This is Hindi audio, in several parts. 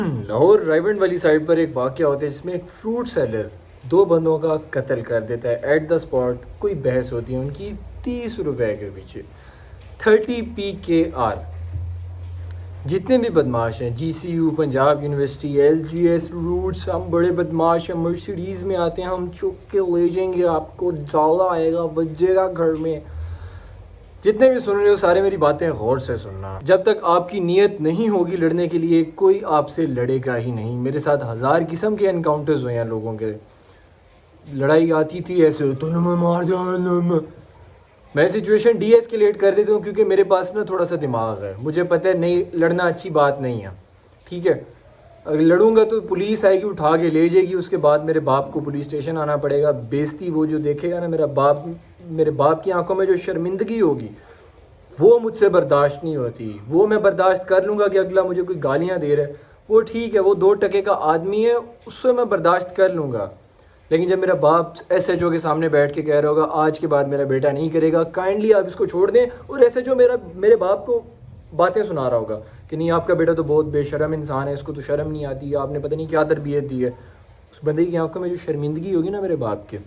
लाहौर रायबंड वाली साइड पर एक वाक़या होता है जिसमें एक फ्रूट सेलर दो बंदों का कत्ल कर देता है एट द स्पॉट। कोई बहस होती है उनकी 30 रुपए के पीछे। 30 PKR। जितने भी बदमाश हैं, GCU, Punjab university, LGS, Roots, हम बड़े बदमाश हैं, मर्सिडीज़ में आते हैं, हम चुप के ले जाएंगे आपको, जाला आएगा, बजेगा घर में। जितने भी सुन रहे हो सारे मेरी बातें गौर से सुनना। जब तक आपकी नीयत नहीं होगी लड़ने के लिए, कोई आपसे लड़ेगा ही नहीं। मेरे साथ 1000 किस्म के एनकाउंटर्स हुए हैं लोगों के। लड़ाई आती थी ऐसे, तो मैं मार दिया। मैं सिचुएशन डीएस्केलेट कर देता हूँ क्योंकि मेरे पास ना थोड़ा सा दिमाग है। मुझे पता है नहीं लड़ना अच्छी बात नहीं है, ठीक है। अगर लड़ूंगा तो पुलिस आएगी, उठा के ले जाएगी, उसके बाद मेरे बाप को पुलिस स्टेशन आना पड़ेगा। बेइज्जती वो जो देखेगा ना मेरे बाप की आंखों में जो शर्मिंदगी होगी वो मुझसे बर्दाश्त नहीं होती। वो मैं बर्दाश्त कर लूँगा कि अगला मुझे कोई गालियाँ दे रहा है, वो ठीक है, वो 2 टके का आदमी है, उससे मैं बर्दाश्त कर लूँगा। लेकिन जब मेरा बाप SHO के सामने बैठ के कह रहा होगा आज के बाद मेरा बेटा नहीं करेगा, काइंडली आप इसको छोड़ दें, और SHO मेरे बाप को बातें सुना रहा होगा कि नहीं आपका बेटा तो बहुत बेशरम इंसान है, इसको तो शर्म नहीं आती, आपने पता नहीं क्या तरबियत दी है। उस बंदे की आंखों में जो शर्मिंदगी होगी ना मेरे बाप के,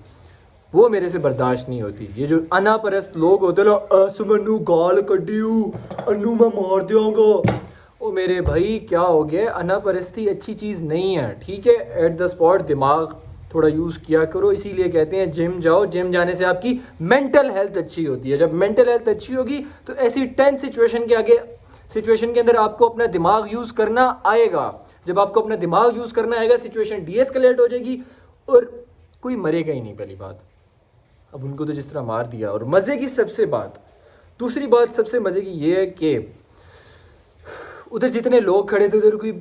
वो मेरे से बर्दाश्त नहीं होती। ये जो अनापरस्त लोग होते ना, मैनू गाल कड्डी अनु मैं मार दूंगा, ओ मेरे भाई क्या हो गया। अनापरस्ती अच्छी चीज़ नहीं है, ठीक है। एट द स्पॉट दिमाग थोड़ा यूज़ किया करो। इसीलिए कहते हैं जिम जाओ, जिम जाने से आपकी मेंटल हेल्थ अच्छी होती है। जब मेंटल हेल्थ अच्छी होगी तो ऐसी टेंस सिचुएशन के अंदर आपको अपना दिमाग यूज़ करना आएगा। जब आपको अपना दिमाग यूज़ करना आएगा, सिचुएशन डीएस्केलेट हो जाएगी और कोई मरेगा ही नहीं। पहली बात, अब उनको तो जिस तरह मार दिया। और मज़े की दूसरी बात सबसे मज़े की ये है कि उधर जितने लोग खड़े थे उधर कोई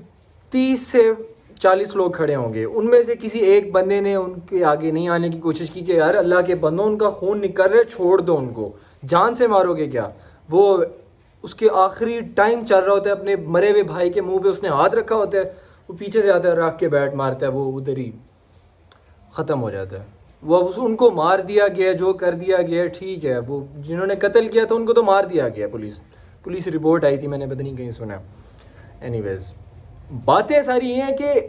30 से 40 लोग खड़े होंगे। उनमें से किसी एक बंदे ने उनके आगे नहीं आने की कोशिश की कि यार अल्लाह के बंदों, उनका खून निकल रहा है, छोड़ दो उनको, जान से मारोगे क्या। वो उसके आखिरी टाइम चल रहा होता है, अपने मरे हुए भाई के मुंह पे उसने हाथ रखा होता है, वो पीछे से आता है, रख के बैठ मारता है, वो उधर ही ख़त्म हो जाता है। वो अब उनको मार दिया गया, जो कर दिया गया ठीक है। वो जिन्होंने कत्ल किया था उनको तो मार दिया गया। पुलिस रिपोर्ट आई थी, मैंने पता नहीं कहीं सुना। एनीवेज, बातें सारी ये हैं कि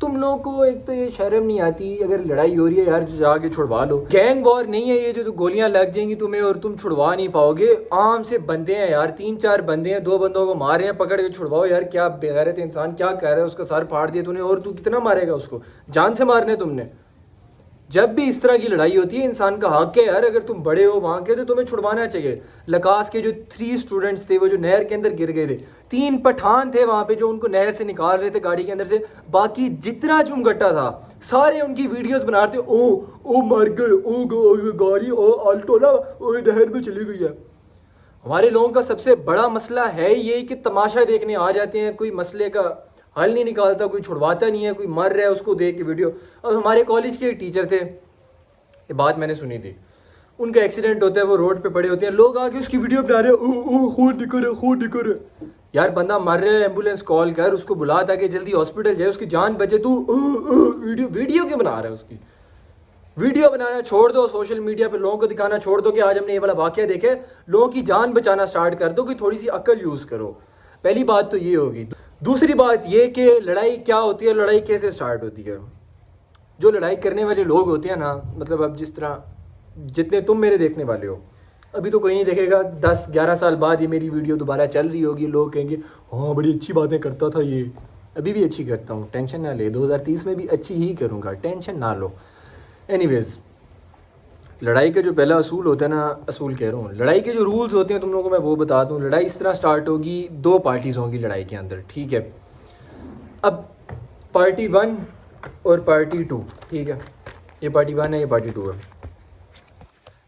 तुम लोगों को एक तो ये शर्म नहीं आती, अगर लड़ाई हो रही है यार जाके छुड़वा लो। गैंग वॉर नहीं है ये जो गोलियां लग जाएंगी तुम्हें और तुम छुड़वा नहीं पाओगे। आम से बंदे हैं यार, 3-4 बंदे हैं, 2 बंदों को मारे हैं, पकड़ के छुड़वाओ यार। क्या बेगैरत इंसान, क्या कह रहा है, उसका सर फाड़ दिया तूने और तू कितना मारेगा उसको, जान से मारने तुमने। जब भी इस तरह की लड़ाई होती है इंसान का हक है यार, अगर तुम बड़े हो वहां के तो तुम्हें छुड़वाना चाहिए। लकास के जो 3 स्टूडेंट्स थे वो जो नहर के अंदर गिर गए थे, 3 पठान थे वहां पे जो उनको नहर से निकाल रहे थे गाड़ी के अंदर से। बाकी जितना चुमगट्टा था सारे उनकी वीडियोस बना रहे थे, ओ मर गए, ओ गाड़ी, ओ अल्टो ना ओ नहर में चली गई है। हमारे लोगों का सबसे बड़ा मसला है ये कि तमाशा देखने आ जाते हैं, कोई मसले का हल नहीं निकालता, कोई छुड़वाता नहीं है, कोई मर रहा है उसको देख के वीडियो। अब हमारे कॉलेज के टीचर थे, ये बात मैंने सुनी थी, उनका एक्सीडेंट होता है, वो रोड पे पड़े होते हैं, लोग आके उसकी वीडियो बना रहे हैं, खून निकल रहा। यार बंदा मर रहा है, एम्बुलेंस कॉल कर, उसको बुला ताकि जल्दी हॉस्पिटल जाए, उसकी जान बचे। तू वीडियो क्यों बना रहा है उसकी। वीडियो बनाना छोड़ दो, सोशल मीडिया पे लोगों को दिखाना छोड़ दो कि आज हमने ये वाला वाकया देखे। लोगों की जान बचाना स्टार्ट कर दो, कि थोड़ी सी अक्ल यूज़ करो। पहली बात तो ये होगी। दूसरी बात ये कि लड़ाई क्या होती है, लड़ाई कैसे स्टार्ट होती है। जो लड़ाई करने वाले लोग होते हैं ना, मतलब अब जिस तरह जितने तुम मेरे देखने वाले हो, अभी तो कोई नहीं देखेगा, 10-11 साल बाद ये मेरी वीडियो दोबारा चल रही होगी, लोग कहेंगे हाँ बड़ी अच्छी बातें करता था ये। अभी भी अच्छी करता हूँ, टेंशन ना ले, 2030 में भी अच्छी ही करूँगा, टेंशन ना लो। एनीवेज, लड़ाई का जो पहला असूल होता है ना, असूल कह रहा हूँ, लड़ाई के जो रूल्स होते हैं तुम लोगों को मैं वो बता दूँ। लड़ाई इस तरह स्टार्ट होगी, 2 पार्टीज़ होंगी लड़ाई के अंदर, ठीक है। अब पार्टी 1 और पार्टी 2, ठीक है, ये पार्टी 1 है, ये पार्टी 2 है।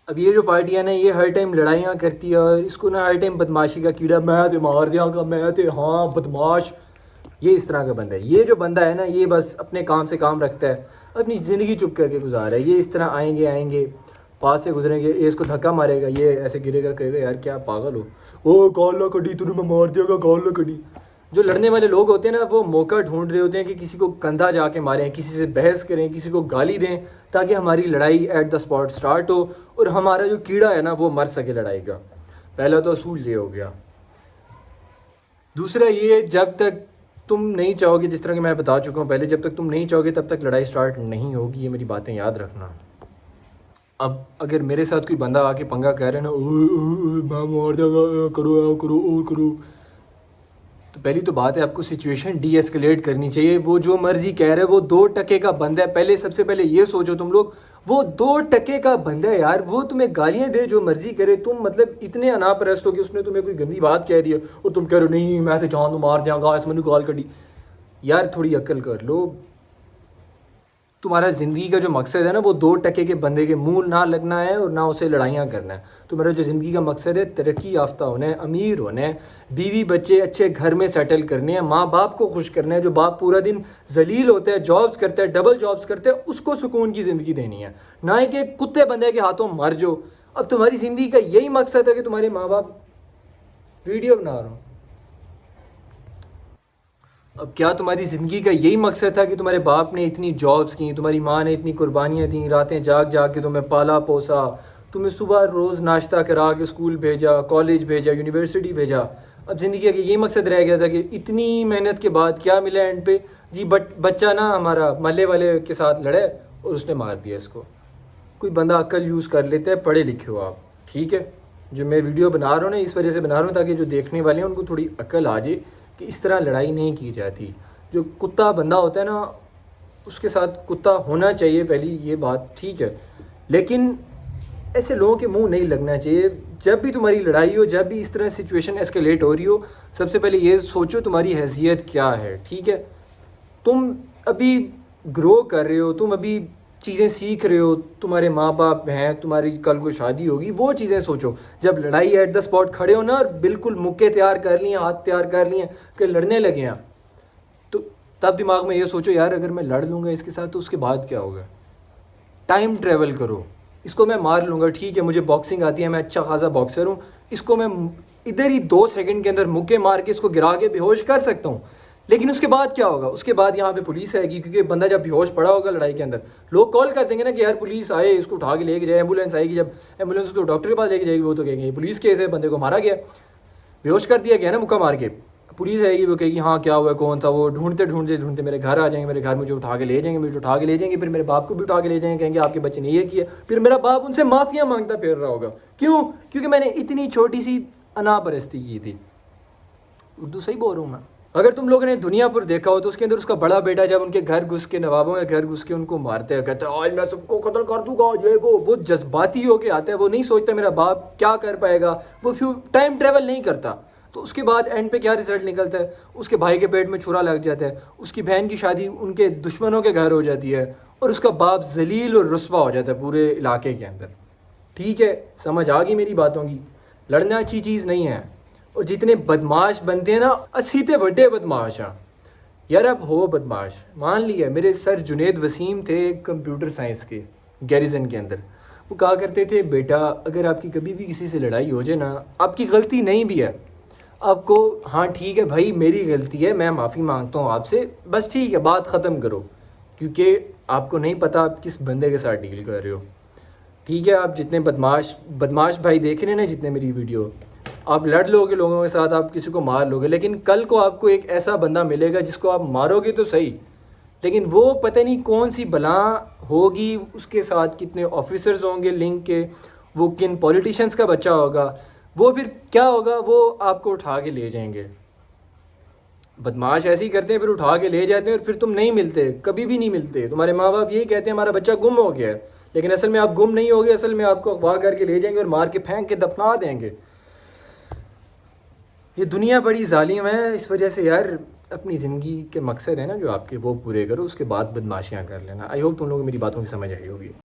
अब ये जो पार्टी है ना, ये हर टाइम लड़ाइयाँ करती है और इसको ना हर टाइम बदमाशी का कीड़ा, मैं तो मार दियाँगा, मैं तो हाँ बदमाश, ये इस तरह का बंदा है। ये जो बंदा है ना, ये बस अपने काम से काम रखता है, अपनी ज़िंदगी चुप करके गुजार रहा है। ये इस तरह आएंगे पास से गुजरेंगे, ये इसको धक्का मारेगा, ये ऐसे गिरेगा, कहेगा यार क्या पागल हो, ओ गाल ना कड़ी तूने, मैं मार दिया, गाल ना कड़ी। जो लड़ने वाले लोग होते हैं ना, वो मौका ढूंढ रहे होते हैं कि किसी को कंधा जाके मारें, किसी से बहस करें, किसी को गाली दें, ताकि हमारी लड़ाई एट द स्पॉट स्टार्ट हो और हमारा जो कीड़ा है ना वो मर सके लड़ाई का। पहला तो असूल ये हो गया। दूसरा ये, जब तक तुम नहीं चाहोगे, जिस तरह कि मैं बता चुका हूँ पहले, जब तक तुम नहीं चाहोगे तब तक लड़ाई स्टार्ट नहीं होगी। ये मेरी बातें याद रखना। अब अगर मेरे साथ कोई बंदा आके पंगा कह रहा है ना, मैं मार दूंगा, करो करो ओ करो, तो पहली तो बात है आपको सिचुएशन डी एस्केलेट करनी चाहिए। वो जो मर्जी कह रहा है वो 2% का बंदा है। पहले सबसे पहले ये सोचो तुम लोग, वो 2% का बंदा है यार। वो तुम्हें गालियां दे, जो मर्जी करे, तुम मतलब इतने अनापरस्त हो कि उसने तुम्हें कोई गंदी बात कह दी और तुम कह रहे हो नहीं मैं तो जान मार दियांगा, इस मैंने गाल कड़ी। यार थोड़ी अक्ल कर लो। तुम्हारा ज़िंदगी का जो मकसद है ना, वो 2% के बंदे के मुंह ना लगना है और ना उसे लड़ाइयाँ करना है। तुम्हारा जो ज़िंदगी का मकसद है, तरक्की याफ्ता होना है, अमीर होना है, बीवी बच्चे अच्छे घर में सेटल करने हैं, माँ बाप को खुश करना है। जो बाप पूरा दिन जलील होता है, जॉब्स करता है, डबल जॉब्स करता है, उसको सुकून की ज़िंदगी देनी है, ना ही कि कुत्ते बंदे के हाथों मर जाओ। अब तुम्हारी ज़िंदगी का यही मकसद है कि तुम्हारे माँ बाप वीडियो बना रहा हूँ। अब क्या तुम्हारी ज़िंदगी का यही मकसद था कि तुम्हारे बाप ने इतनी जॉब्स की, तुम्हारी माँ ने इतनी कुर्बानियाँ दी, रातें जाग जाग के तुम्हें पाला पोसा, तुम्हें सुबह रोज़ नाश्ता करा के स्कूल भेजा, कॉलेज भेजा, यूनिवर्सिटी भेजा। अब ज़िंदगी का यही मकसद रह गया था कि इतनी मेहनत के बाद क्या मिला एंड पे जी, बच्चा ना हमारा महल्ले वाले के साथ लड़े और उसने मार दिया इसको। कोई बंदा अक्ल यूज़ कर लेता है, पढ़े लिखे हो आप, ठीक है। जो मैं वीडियो बना रहा हूँ ना, इस वजह से बना रहा हूँ ताकि जो देखने वाले हैं उनको थोड़ी अक्ल आ जाए कि इस तरह लड़ाई नहीं की जाती। जो कुत्ता बंदा होता है ना, उसके साथ कुत्ता होना चाहिए, पहली ये बात ठीक है, लेकिन ऐसे लोगों के मुंह नहीं लगना चाहिए। जब भी तुम्हारी लड़ाई हो, जब भी इस तरह सिचुएशन एस्केलेट हो रही हो, सबसे पहले ये सोचो तुम्हारी हैसियत क्या है, ठीक है। तुम अभी ग्रो कर रहे हो, तुम अभी चीज़ें सीख रहे हो, तुम्हारे माँ बाप हैं, तुम्हारी कल को शादी होगी, वो चीज़ें सोचो। जब लड़ाई एट द स्पॉट खड़े हो ना और बिल्कुल मुक्के तैयार कर लिए, हाथ तैयार कर लिए कि लड़ने लगे हैं, तो तब दिमाग में ये सोचो यार अगर मैं लड़ लूँगा इसके साथ तो उसके बाद क्या होगा। टाइम ट्रेवल करो। इसको मैं मार लूँगा, ठीक है, मुझे बॉक्सिंग आती है, मैं अच्छा खासा बॉक्सर हूँ, इसको मैं इधर ही 2 सेकंड के अंदर मुक्के मार के इसको गिरा के बेहोश कर सकता हूँ। लेकिन उसके बाद क्या होगा? उसके बाद यहाँ पे पुलिस आएगी, क्योंकि बंदा जब बेहोश पड़ा होगा लड़ाई के अंदर, लोग कॉल कर देंगे ना कि यार पुलिस आए, इसको उठा के लेके जाए, एम्बुलेंस आएगी, जब एम्बुलेंस उसको डॉक्टर के पास लेके जाएगी वो तो कहेंगे पुलिस केस है, बंदे को मारा गया, बेहोश कर दिया गया ना मुक्का मार के। पुलिस आएगी, वो कहेगी हाँ क्या हुआ, कौन था वो, ढूंढते ढूंढते ढूंढते मेरे घर आ जाएंगे, मेरे घर मुझे उठा के ले जाएंगे, मुझे उठा के ले जाएंगे, फिर मेरे बाप को भी उठा के ले जाएंगे, कहेंगे आपके बच्चे ने ये किया, फिर मेरा बाप उनसे माफिया मांगता फिर रहा होगा। क्यों? क्योंकि मैंने इतनी छोटी सी अनापरस्ती की थी। उर्दू सही बोल रहा हूँ मैं? अगर तुम लोगों ने दुनियापुर देखा हो तो उसके अंदर उसका बड़ा बेटा जब उनके घर घुस के, नवाबों के घर घुस के उनको मारते हैं, कहते हैं आज मैं सबको कत्ल कर दूंगा, ये वो जज्बाती होके आता है, वो नहीं सोचता मेरा बाप क्या कर पाएगा, वो टाइम ट्रेवल नहीं करता। तो उसके बाद एंड पे क्या रिजल्ट निकलता है? उसके भाई के पेट में छुरा लग जाता है, उसकी बहन की शादी उनके दुश्मनों के घर हो जाती है और उसका बाप जलील और रुस्वा हो जाता है पूरे इलाके के अंदर। ठीक है, समझ आ गई मेरी बातों की? लड़ना अच्छी चीज़ नहीं है। और जितने बदमाश बनते हैं ना, 80 ते बड़े बदमाश हैं यार। अब हो बदमाश, मान लिया मेरे सर जुनेद वसीम थे कंप्यूटर साइंस के गैरिजन के अंदर, वो कहा करते थे बेटा अगर आपकी कभी भी किसी से लड़ाई हो जाए ना, आपकी गलती नहीं भी है, आपको हाँ ठीक है भाई मेरी गलती है, मैं माफ़ी मांगता हूँ आपसे, बस ठीक है बात ख़त्म करो, क्योंकि आपको नहीं पता आप किस बंदे के साथ डील कर रहे हो। ठीक है, आप जितने बदमाश भाई देख रहे हैं ना, जितने मेरी वीडियो, आप लड़ लोगे लोगों के साथ, आप किसी को मार लोगे, लेकिन कल को आपको एक ऐसा बंदा मिलेगा जिसको आप मारोगे तो सही, लेकिन वो पता नहीं कौन सी बला होगी, उसके साथ कितने ऑफिसर्स होंगे लिंक के, वो किन पॉलिटिशियंस का बच्चा होगा, वो फिर क्या होगा, वो आपको उठा के ले जाएंगे। बदमाश ऐसे ही करते हैं, फिर उठा के ले जाते हैं और फिर तुम नहीं मिलते, कभी भी नहीं मिलते। तुम्हारे माँ बाप यही कहते हैं हमारा बच्चा गुम हो गया है, लेकिन असल में आप गुम नहीं हो गए, असल में आपको अगवा करके ले जाएंगे और मार के फेंक के दफना देंगे। ये दुनिया बड़ी जालिम है, इस वजह से यार अपनी ज़िंदगी के मकसद है ना जो आपके, वो पूरे करो, उसके बाद बदमाशियाँ कर लेना। आई होप तुम लोगों को मेरी बातों की समझ आई होगी।